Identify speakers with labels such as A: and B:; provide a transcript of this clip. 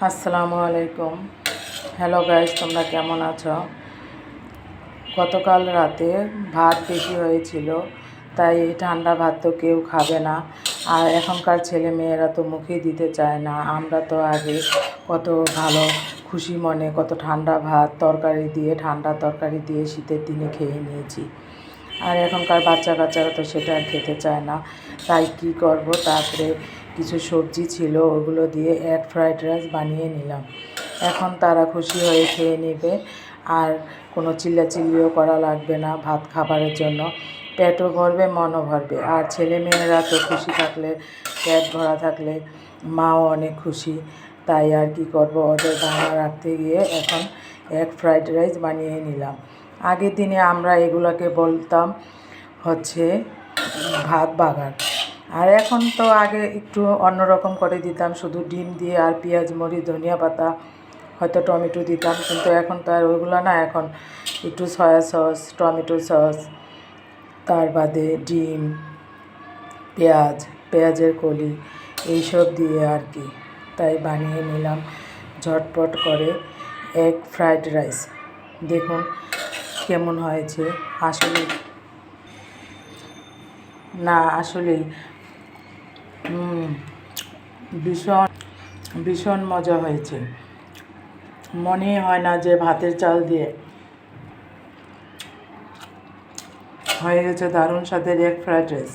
A: আসসালামু আলাইকুম। Hello guys, তোমরা কেমন আছো? গতকাল রাতে ভাত বেশি হয়েছিল, তাই এই ঠান্ডা ভাত তো কেউ খাবে না। আর এখনকার ছেলে মেয়েরা তো মুখেই দিতে চায় না। আমরা তো আগে কত ভালো খুশি মনে কত ঠান্ডা ভাত ঠান্ডা তরকারি দিয়ে শীতের দিনে খেয়ে নিয়েছি। আর এখনকার বাচ্চা কাচ্চারা তো সেটা আর খেতে চায় না। তাই কি করব, তারপরে কিছু সবজি ছিল, ওগুলো দিয়ে এগ ফ্রাইড রাইস বানিয়ে নিলাম। এখন তারা খুশি হয়ে খেয়ে নেবে, আর কোনো চিল্লাচিল্লিও করা লাগবে না ভাত খাবারের জন্য। পেটও ভরবে, মনও ভরবে। আর ছেলে মেয়েরা তো খুশি থাকলে, পেট ভরা থাকলে মাও অনেক খুশি। তাই আর কি করব, ওদের বানা রাখতে গিয়ে এখন এগ ফ্রাইড রাইস বানিয়ে নিলাম। আগের দিনে আমরা এগুলোকে বলতাম হচ্ছে ভাত বাগার। আর এখন তো আগে একটু অন্যরকম করে দিতাম, শুধু ডিম দিয়ে আর পেঁয়াজ মরিচ ধনিয়া পাতা হয়তো টমেটো দিতাম, কিন্তু এখন তো আর ওইগুলো না। এখন একটু সয়া সস, টমেটো সস, তার বাদে ডিম, পেঁয়াজের কলি এইসব দিয়ে আর কি। তাই বানিয়ে নিলাম ঝটপট করে এগ ফ্রাইড রাইস। দেখুন কেমন হয়েছে। আসলেই ভীষণ ভীষণ মজা হয়েছে। মনেই হয় না যে ভাতের চাল দিয়ে হয়ে গেছে দারুণ স্বাদের এগ ফ্রাইড রাইস।